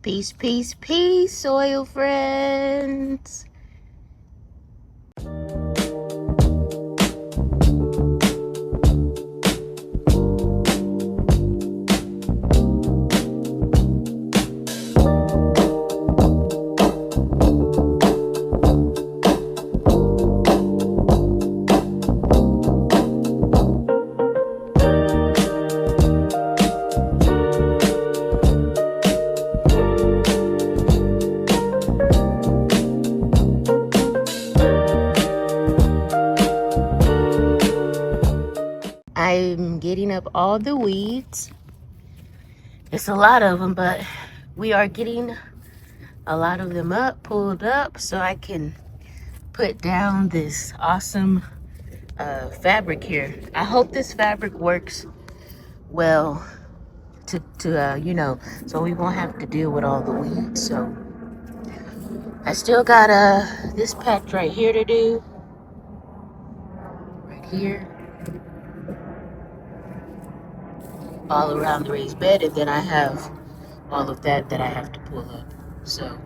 Peace, peace, peace, soil friends. I'm getting up all the weeds. It's a lot of them, but we are getting a lot of them up, pulled up, so I can put down this awesome fabric here. I hope this fabric works well to so we won't have to deal with all the weeds. So I still got this patch right here to do, right here, all around the raised bed, and then I have all of that I have to pull up. So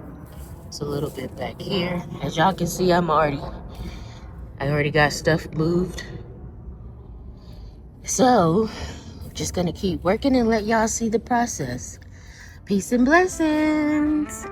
it's a little bit back here. As y'all can see, I already got stuff moved. So I'm just gonna keep working and let y'all see the process. Peace and blessings.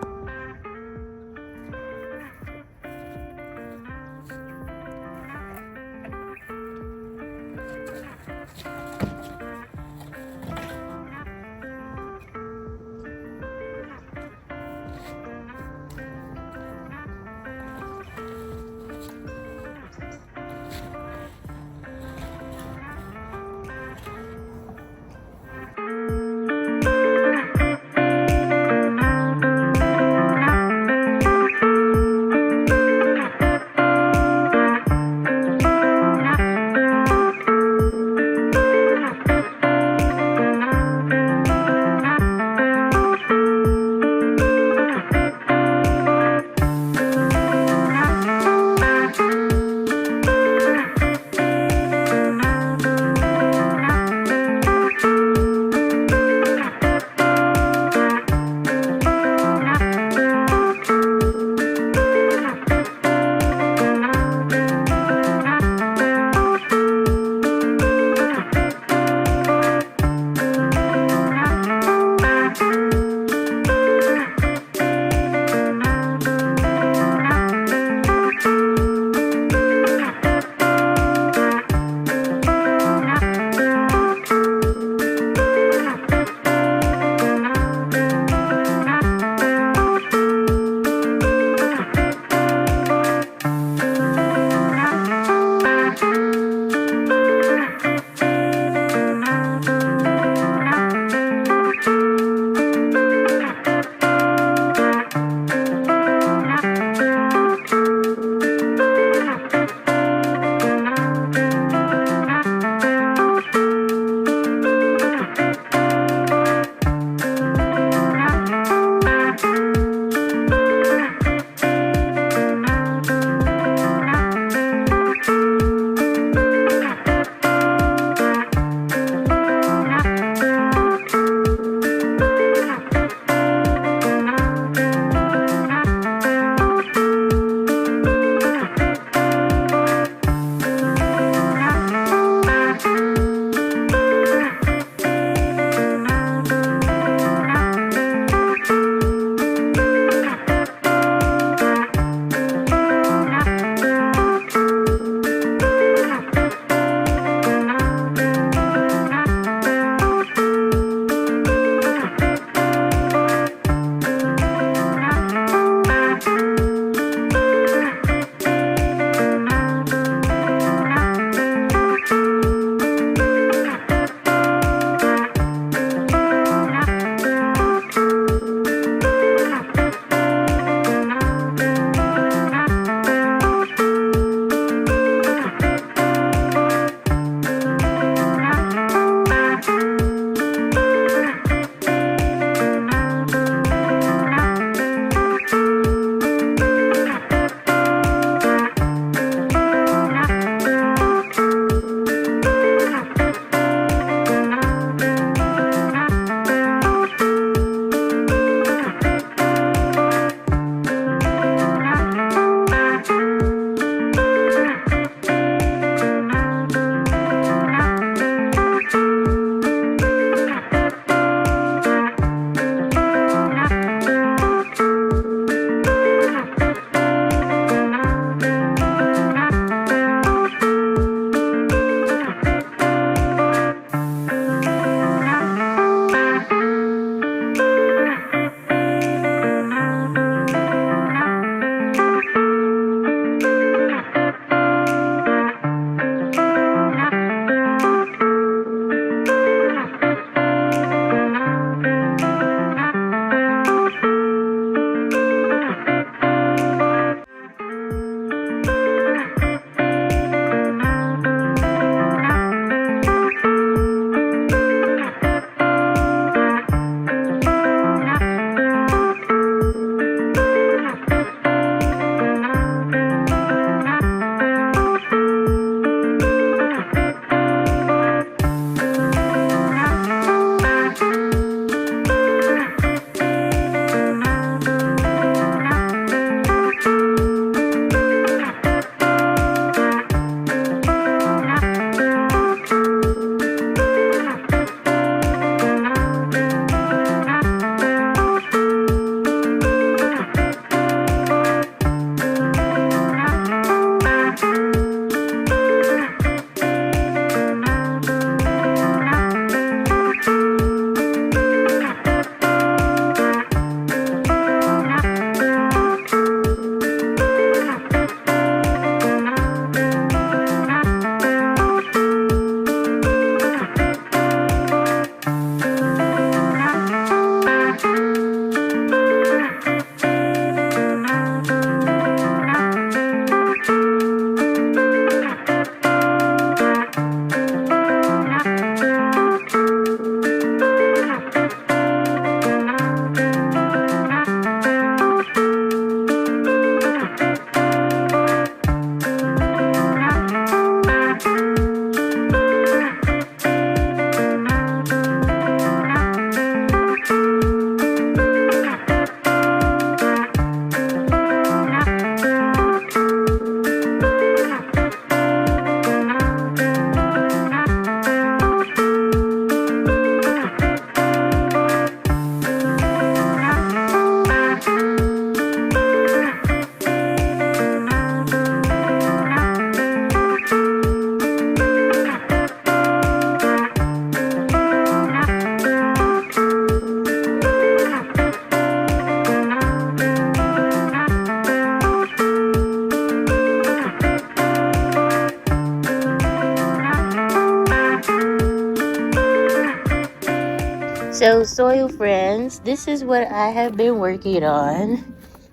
So, soil friends, this is what I have been working on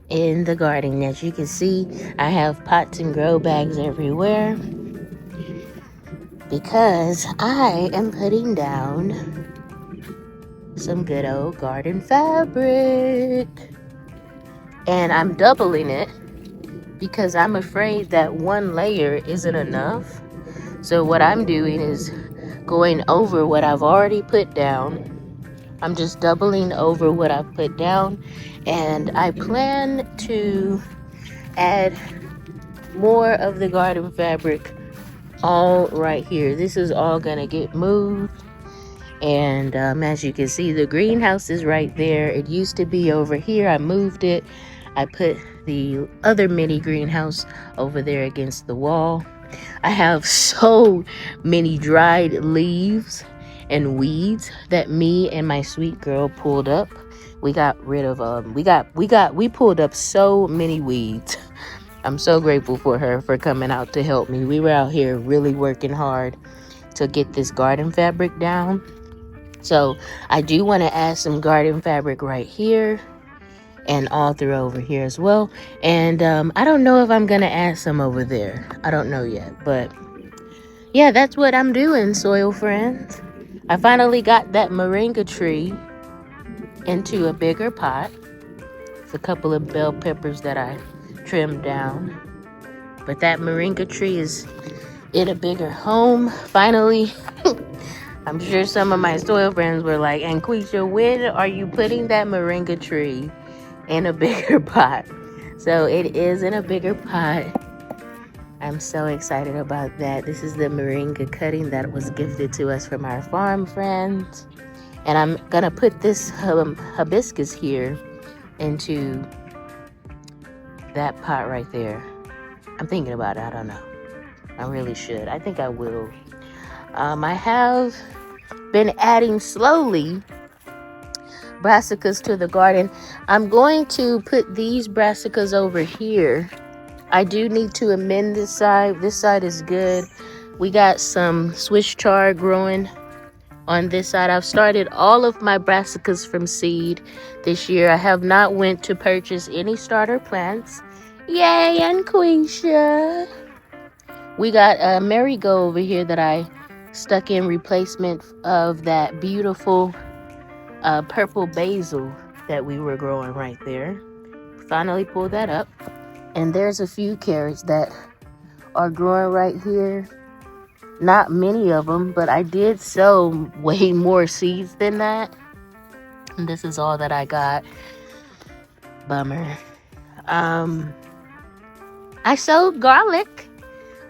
in the garden. As you can see, I have pots and grow bags everywhere because I am putting down some good old garden fabric. And I'm doubling it because I'm afraid that one layer isn't enough. So what I'm doing is going over what I've already put down. I'm just doubling over what I've put down, and I plan to add more of the garden fabric all right here. This is all gonna get moved, and as you can see, the greenhouse is right there. It used to be over here. I moved it. I put the other mini greenhouse over there against the wall. I have so many dried leaves and weeds that me and my sweet girl pulled up. We got rid of we pulled up so many weeds. I'm so grateful for her for coming out to help me. We were out here really working hard to get this garden fabric down. So I do want to add some garden fabric right here and all through over here as well. And I don't know if I'm gonna add some over there. I don't know yet, but yeah, that's what I'm doing, soil friends. I finally got that moringa tree into a bigger pot. It's a couple of bell peppers that I trimmed down. But that moringa tree is in a bigger home, finally. I'm sure some of my soil friends were like, and Quisha, when are you putting that moringa tree in a bigger pot? So it is in a bigger pot. I'm so excited about that. This is the moringa cutting that was gifted to us from our farm friends. And I'm gonna put this hibiscus here into that pot right there. I'm thinking about it, I don't know. I really should, I think I will. I have been adding slowly brassicas to the garden. I'm going to put these brassicas over here. I do need to amend this side. This side is good. We got some Swiss chard growing on this side. I've started all of my brassicas from seed this year. I have not went to purchase any starter plants. Yay, and Quisha. We got a marigold over here that I stuck in replacement of that beautiful purple basil that we were growing right there. Finally pulled that up. And there's a few carrots that are growing right here. Not many of them, but I did sow way more seeds than that. And this is all that I got. Bummer. I sowed garlic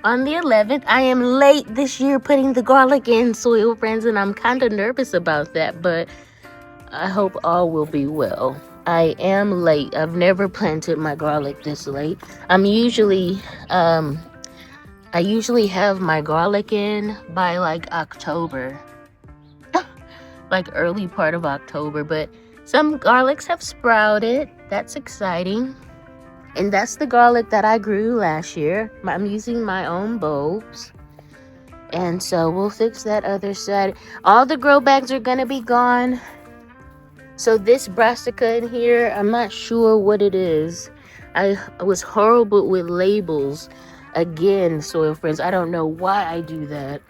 on the 11th. I am late this year putting the garlic in, soil friends, and I'm kind of nervous about that, but I hope all will be well. I am late. I've never planted my garlic this late. I usually have my garlic in by like October. Like early part of October, but some garlics have sprouted. That's exciting. And that's the garlic that I grew last year. I'm using my own bulbs. And so we'll fix that other side. All the grow bags are gonna be gone. So this brassica in here, I'm not sure what it is. I was horrible with labels. Again, soil friends, I don't know why I do that.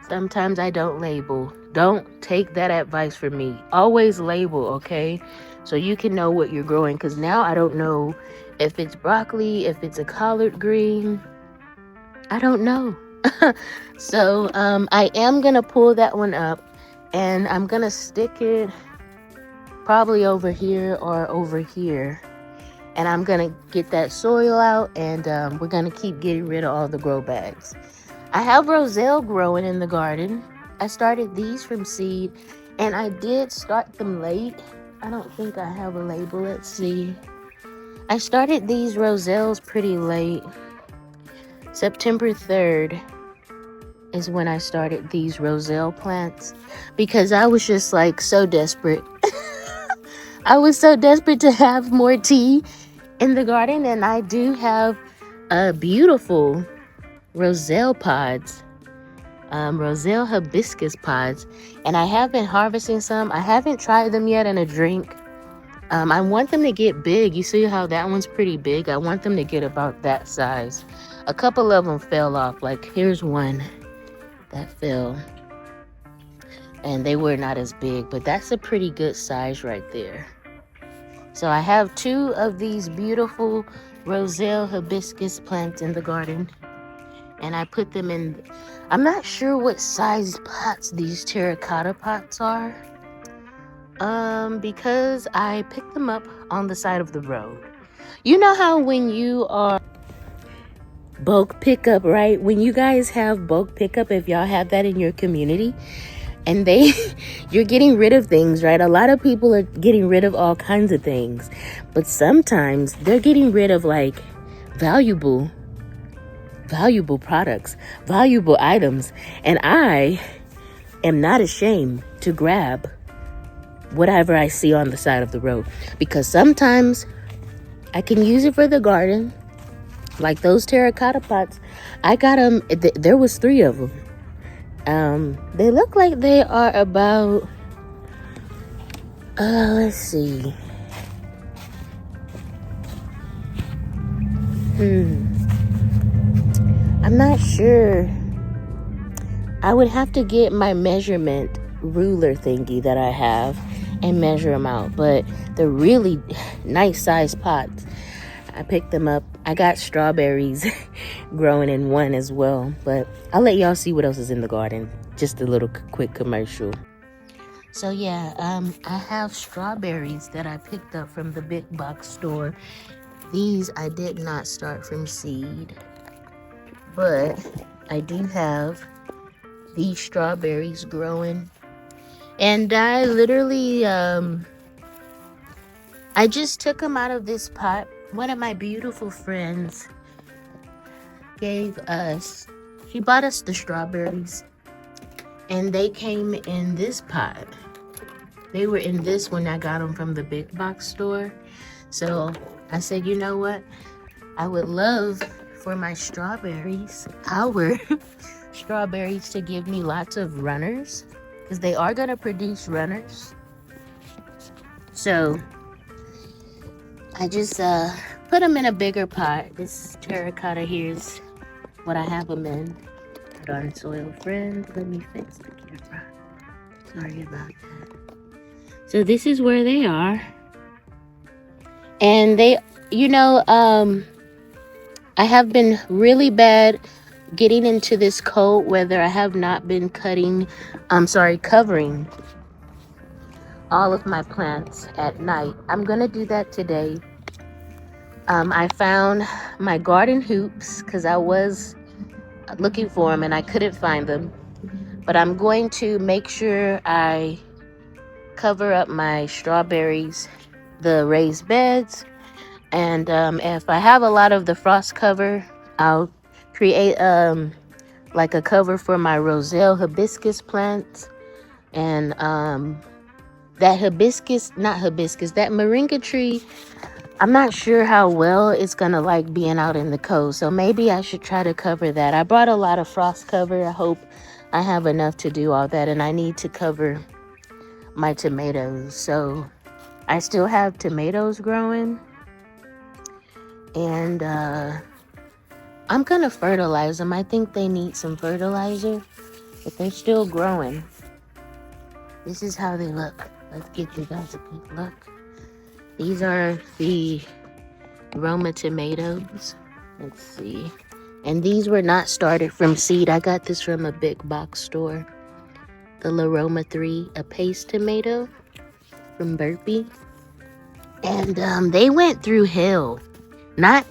Sometimes I don't label. Don't take that advice from me. Always label, okay? So you can know what you're growing. Because now I don't know if it's broccoli, if it's a collard green. I don't know. So I am going to pull that one up. And I'm going to stick it probably over here or over here. And I'm going to get that soil out. And we're going to keep getting rid of all the grow bags. I have roselle growing in the garden. I started these from seed. And I did start them late. I don't think I have a label. Let's see. I started these roselles pretty late. September 3rd. Is when I started these roselle plants because I was just like so desperate. I was so desperate to have more tea in the garden, and I do have beautiful roselle pods Roselle hibiscus pods, and I have been harvesting some. I haven't tried them yet in a drink. I want them to get big. You see how that one's pretty big? I want them to get about that size. A couple of them fell off. Like here's one that fell, and they were not as big, but that's a pretty good size right there. So I have 2 of these beautiful Roselle hibiscus plants in the garden, and I put them in. I'm not sure what size pots these terracotta pots are, because I picked them up on the side of the road. You know how when you are bulk pickup, right? When you guys have bulk pickup, if y'all have that in your community, and you're getting rid of things, right? A lot of people are getting rid of all kinds of things, but sometimes they're getting rid of like valuable products, valuable items. And I am not ashamed to grab whatever I see on the side of the road, because sometimes I can use it for the garden. Like those terracotta pots, I got them. There was 3 of them. They look like they are about, let's see. I'm not sure. I would have to get my measurement ruler thingy that I have and measure them out. But they're really nice sized pots. I picked them up. I got strawberries growing in one as well. But I'll let y'all see what else is in the garden. Just a little quick commercial. So yeah, I have strawberries that I picked up from the big box store. These I did not start from seed, but I do have these strawberries growing. And I literally, I just took them out of this pot. One of my beautiful friends she bought us the strawberries, and they came in this pot. They were in this when I got them from the big box store. So I said, you know what? I would love for my strawberries, our strawberries, to give me lots of runners, because they are going to produce runners. So I just put them in a bigger pot. This terracotta here is what I have them in. Darn soil friend, let me fix the camera. Sorry about that. So this is where they are. And they, I have been really bad getting into this cold weather. I have not been covering all of my plants at night. I'm gonna do that today. I found my garden hoops because I was looking for them and I couldn't find them. But I'm going to make sure I cover up my strawberries, the raised beds, and if I have a lot of the frost cover, I'll create like a cover for my Roselle hibiscus plants. And that moringa tree, I'm not sure how well it's gonna like being out in the cold, so maybe I should try to cover that. I brought a lot of frost cover. I hope I have enough to do all that. And I need to cover my tomatoes, so I still have tomatoes growing, and I'm gonna fertilize them. I think they need some fertilizer, but they're still growing. This is how they look. Let's get you guys a good look. These are the Roma tomatoes. Let's see. And these were not started from seed. I got this from a big box store. The La Roma 3, a paste tomato from Burpee. And they went through hell. Not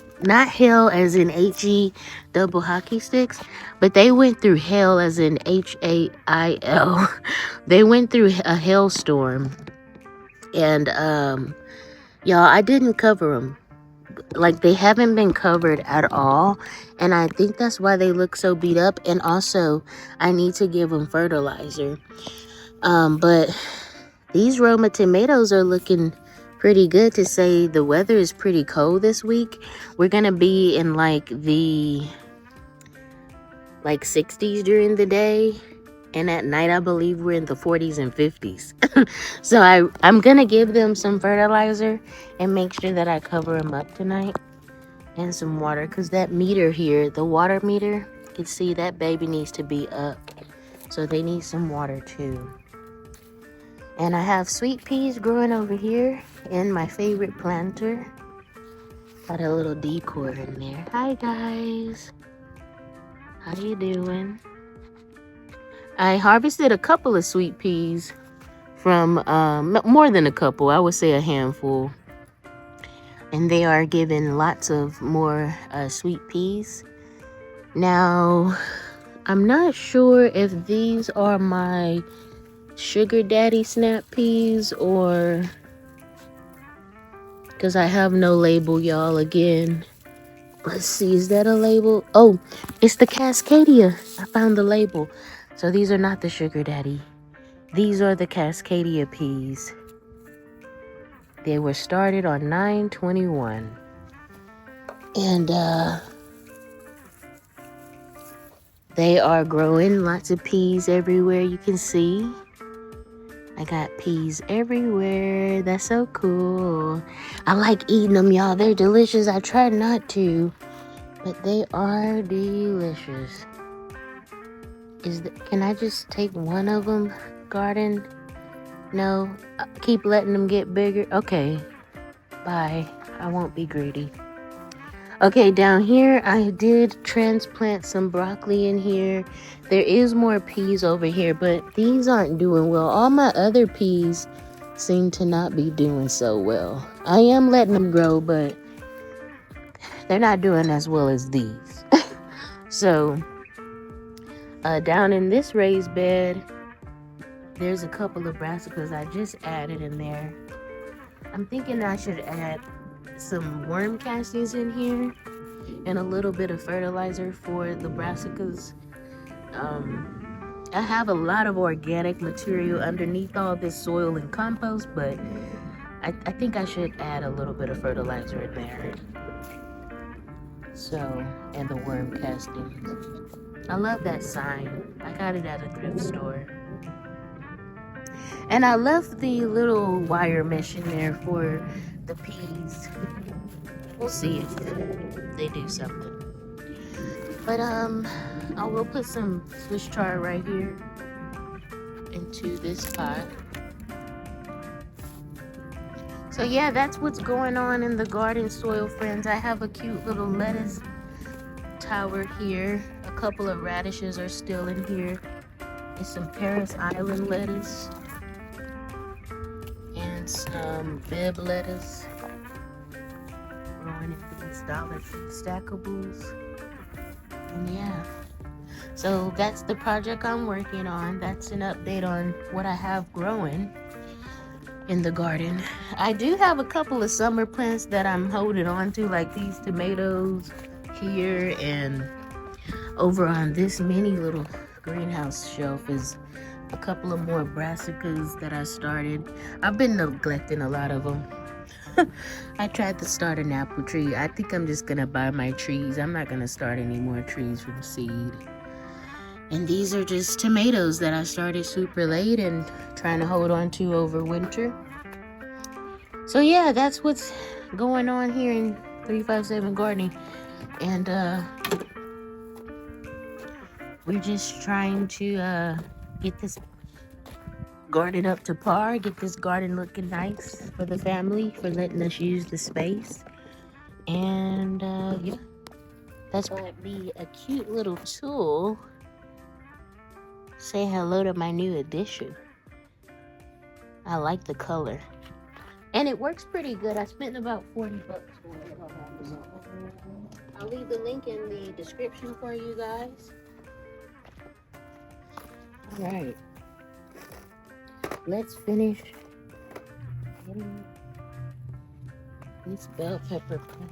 hell as in H-E double hockey sticks, but they went through hell as in H-A-I-L. They went through a hailstorm. And y'all, I didn't cover them. Like, they haven't been covered at all, and I think that's why they look so beat up. And also, I need to give them fertilizer. But these Roma tomatoes are looking pretty good, to say the weather is pretty cold this week. We're gonna be in like the like 60s during the day. And at night, I believe we're in the 40s and 50s. So I'm going to give them some fertilizer and make sure that I cover them up tonight. And some water. Because that meter here, the water meter, you can see that baby needs to be up. So they need some water too. And I have sweet peas growing over here in my favorite planter. Got a little decor in there. Hi guys. How you doing? I harvested a couple of sweet peas from more than a couple. I would say a handful. And they are giving lots of more sweet peas. Now, I'm not sure if these are my sugar daddy snap peas or because I have no label, y'all. Again, let's see, is that a label? Oh, it's the Cascadia. I found the label. So these are not the sugar daddy. These are the Cascadia peas. They were started on 9/21. And they are growing lots of peas everywhere you can see. I got peas everywhere. That's so cool. I like eating them, y'all. They're delicious. I try not to, but they are delicious. Can I just take one of them, garden? No, keep letting them get bigger. Okay, bye. I won't be greedy. Okay, down here, I did transplant some broccoli in here. There is more peas over here, but these aren't doing well. All my other peas seem to not be doing so well. I am letting them grow, but they're not doing as well as these. So, down in this raised bed, there's a couple of brassicas I just added in there. I'm thinking I should add some worm castings in here and a little bit of fertilizer for the brassicas. I have a lot of organic material underneath all this soil and compost, but I think I should add a little bit of fertilizer in there. So, and the worm castings. I love that sign. I got it at a thrift store. And I left the little wire mesh in there for the peas. We'll see if they do something. But I will put some Swiss chard right here into this pot. So yeah, that's what's going on in the garden soil, friends. I have a cute little lettuce tower here. A couple of radishes are still in here. There's some Paris Island lettuce and some Bib lettuce growing in these Dollar Tree stackables. And yeah, so that's the project I'm working on. That's an update on what I have growing in the garden. I do have a couple of summer plants that I'm holding on to, like these tomatoes here, and over on this mini little greenhouse shelf is a couple of more brassicas that I started. I've been neglecting a lot of them. I tried to start an apple tree. I think I'm just gonna buy my trees. I'm not gonna start any more trees from seed. And these are just tomatoes that I started super late and trying to hold on to over winter. So yeah, that's what's going on here in 357 Gardening. And we're just trying to get this garden up to par, get this garden looking nice for the family, for letting us use the space. And yeah, that's might be a cute little tool. Say hello to my new addition. I like the color. And it works pretty good. I spent about $40 for it on Amazon. I'll leave the link in the description for you guys. All right. Let's finish getting this bell pepper plant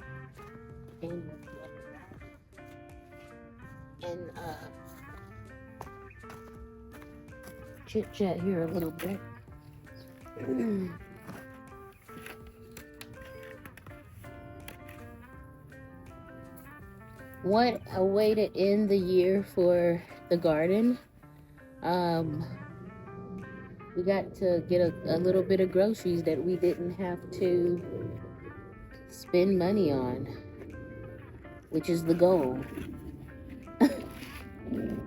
and chit chat here a little bit. What a way to end the year for the garden. We got to get a little bit of groceries that we didn't have to spend money on, which is the goal.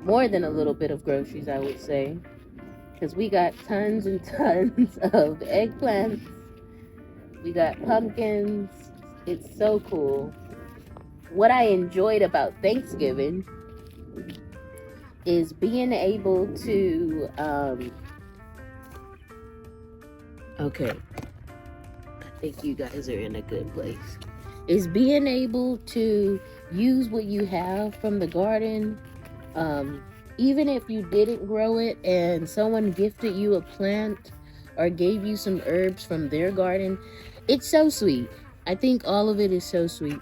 More than a little bit of groceries, I would say, because we got tons and tons of eggplants. We got pumpkins. It's so cool. What I enjoyed about Thanksgiving is being able to, okay, I think you guys are in a good place, is being able to use what you have from the garden, even if you didn't grow it and someone gifted you a plant or gave you some herbs from their garden. It's so sweet. I think all of it is so sweet.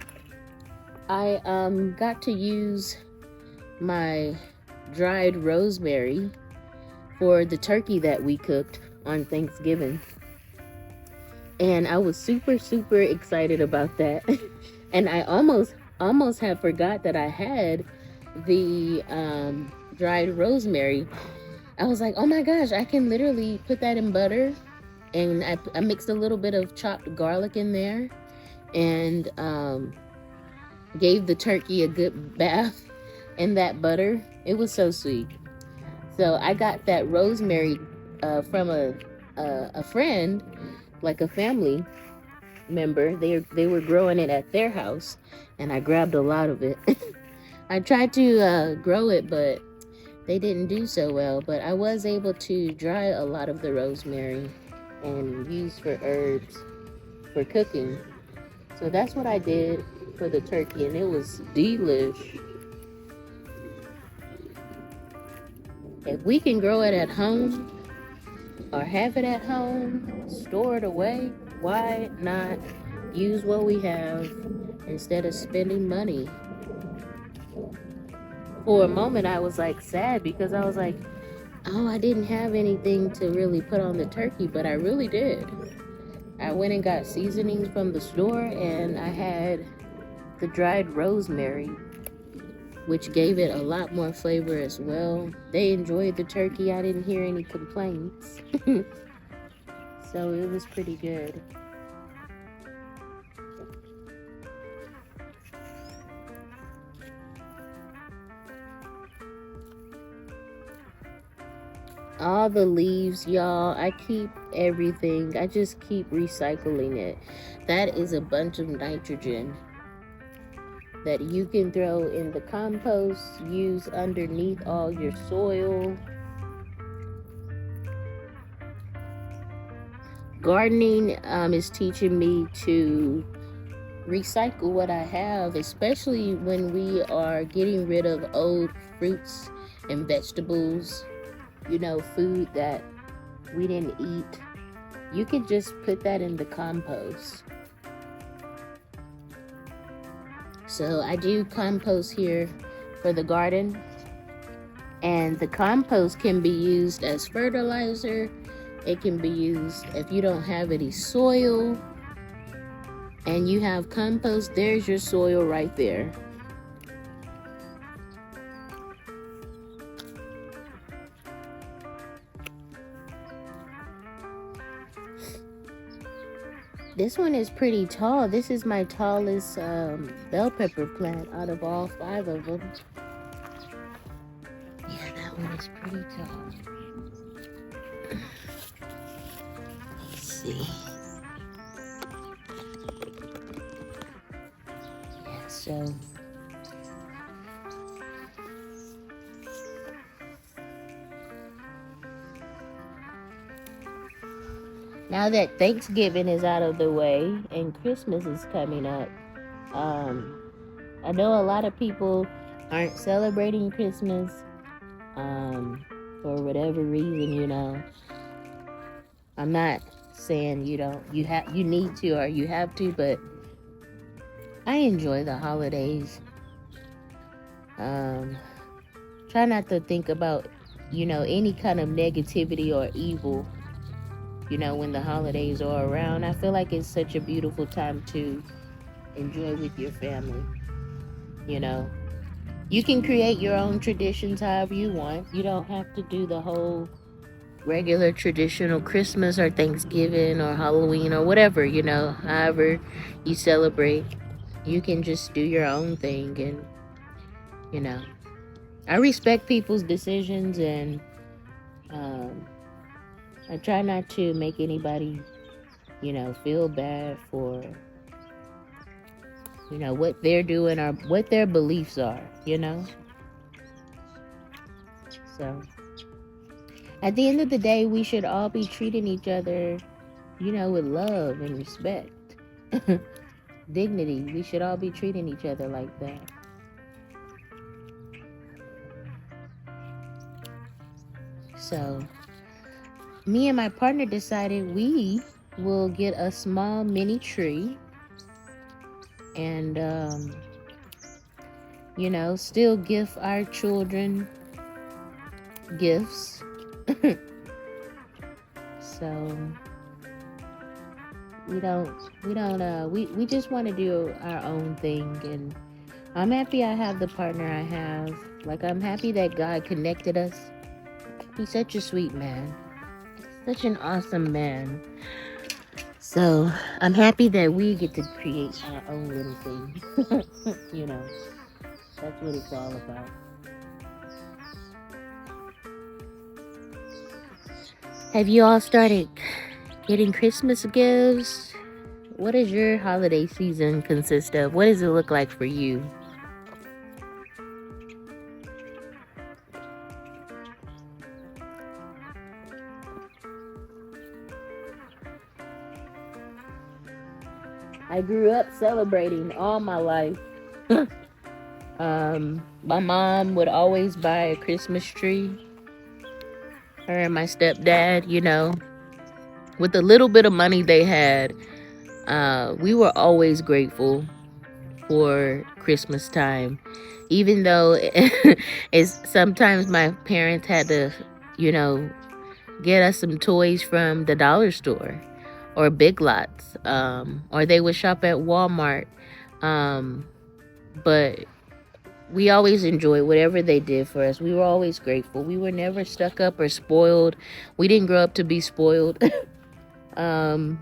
I got to use my dried rosemary for the turkey that we cooked on Thanksgiving, and I was super excited about that. And I almost had forgot that I had the dried rosemary. I was like, oh my gosh, I can literally put that in butter, and I mixed a little bit of chopped garlic in there, and gave the turkey a good bath in that butter. It was so sweet. So I got that rosemary from a friend, like a family member. They were growing it at their house, and I grabbed a lot of it. I tried to grow it, but they didn't do so well. But I was able to dry a lot of the rosemary and use for herbs for cooking. So that's what I did for the turkey, and it was delish. If we can grow it at home or have it at home, store it away, why not use what we have instead of spending money? For a moment, I was like sad because I was like, oh, I didn't have anything to really put on the turkey, but I really did. I went and got seasonings from the store, and I had the dried rosemary, which gave it a lot more flavor as well. They enjoyed the turkey. I didn't hear any complaints. So it was pretty good. All the leaves, y'all, I keep everything. I just keep recycling it. That is a bunch of nitrogen that you can throw in the compost, use underneath all your soil. Gardening is teaching me to recycle what I have, especially when we are getting rid of old fruits and vegetables, food that we didn't eat. You can just put that in the compost. So I do compost here for the garden, and the compost can be used as fertilizer. It can be used if you don't have any soil and you have compost. There's your soil right there. This one is pretty tall. This is my tallest bell pepper plant out of all 5 of them. Yeah, that one is pretty tall. Let's see. Yeah, so now that Thanksgiving is out of the way and Christmas is coming up, I know a lot of people aren't celebrating Christmas for whatever reason. I'm not saying you need to or you have to, but I enjoy the holidays. Try not to think about any kind of negativity or evil when the holidays are around. I feel like it's such a beautiful time to enjoy with your family. You can create your own traditions however you want. You don't have to do the whole regular traditional Christmas or Thanksgiving or Halloween or whatever, however you celebrate. You can just do your own thing. And, you know, I respect people's decisions, and um, I try not to make anybody, feel bad for, what they're doing or what their beliefs are. So at the end of the day, we should all be treating each other, with love and respect. Dignity. We should all be treating each other like that. So me and my partner decided we will get a small mini tree and still give our children gifts. So we just want to do our own thing, and I'm happy I have the partner I have. Like, I'm happy that God connected us. He's such a sweet man, such an awesome man. So I'm happy that we get to create our own little thing. That's what it's all about. Have you all started getting Christmas gifts? What does your holiday season consist of? What does it look like for you? I grew up celebrating all my life. My mom would always buy a Christmas tree. Her and my stepdad, with the little bit of money they had, we were always grateful for Christmas time. Even though it's sometimes my parents had to, get us some toys from the dollar store or Big Lots, or they would shop at Walmart. But we always enjoyed whatever they did for us. We were always grateful. We were never stuck up or spoiled. We didn't grow up to be spoiled. I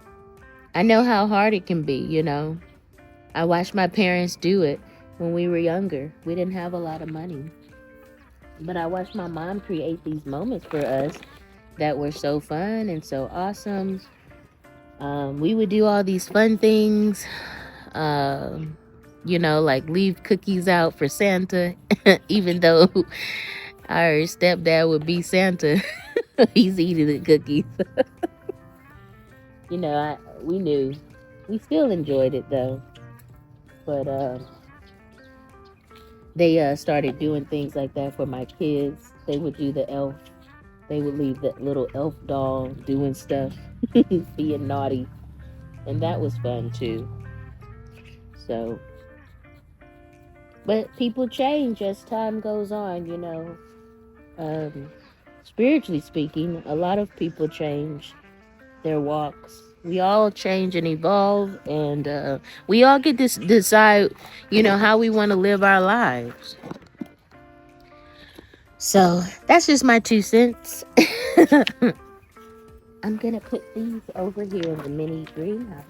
know how hard it can be. I watched my parents do it when we were younger. We didn't have a lot of money. But I watched my mom create these moments for us that were so fun and so awesome. We would do all these fun things, like leave cookies out for Santa, even though our stepdad would be Santa. He's eating the cookies. We knew. We still enjoyed it, though. But they started doing things like that for my kids. They would do the elf. They would leave that little elf doll doing stuff, being naughty. And that was fun, too. So, but people change as time goes on, spiritually speaking, a lot of people change their walks. We all change and evolve, and we all get to decide, how we want to live our lives. So that's just my 2 cents. I'm gonna put these over here in the mini greenhouse.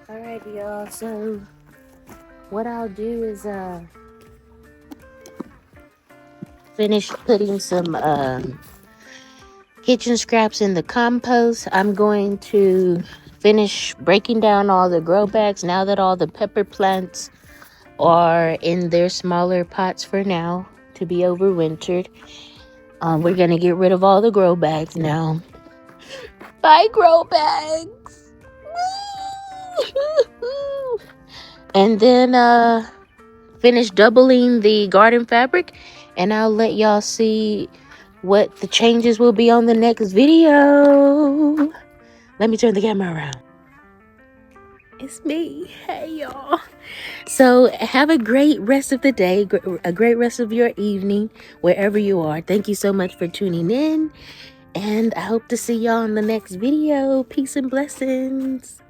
Alright, y'all, so what I'll do is finish putting some kitchen scraps in the compost. I'm going to finish breaking down all the grow bags now that all the pepper plants are in their smaller pots for now to be overwintered. We're gonna get rid of all the grow bags now. Bye, grow bags. And then finish doubling the garden fabric, and I'll let y'all see what the changes will be on the next video. Let me turn the camera around. It's me. Hey, y'all. So have a great rest of the day, a great rest of your evening, wherever you are. Thank you so much for tuning in, and I hope to see y'all in the next video. Peace and blessings.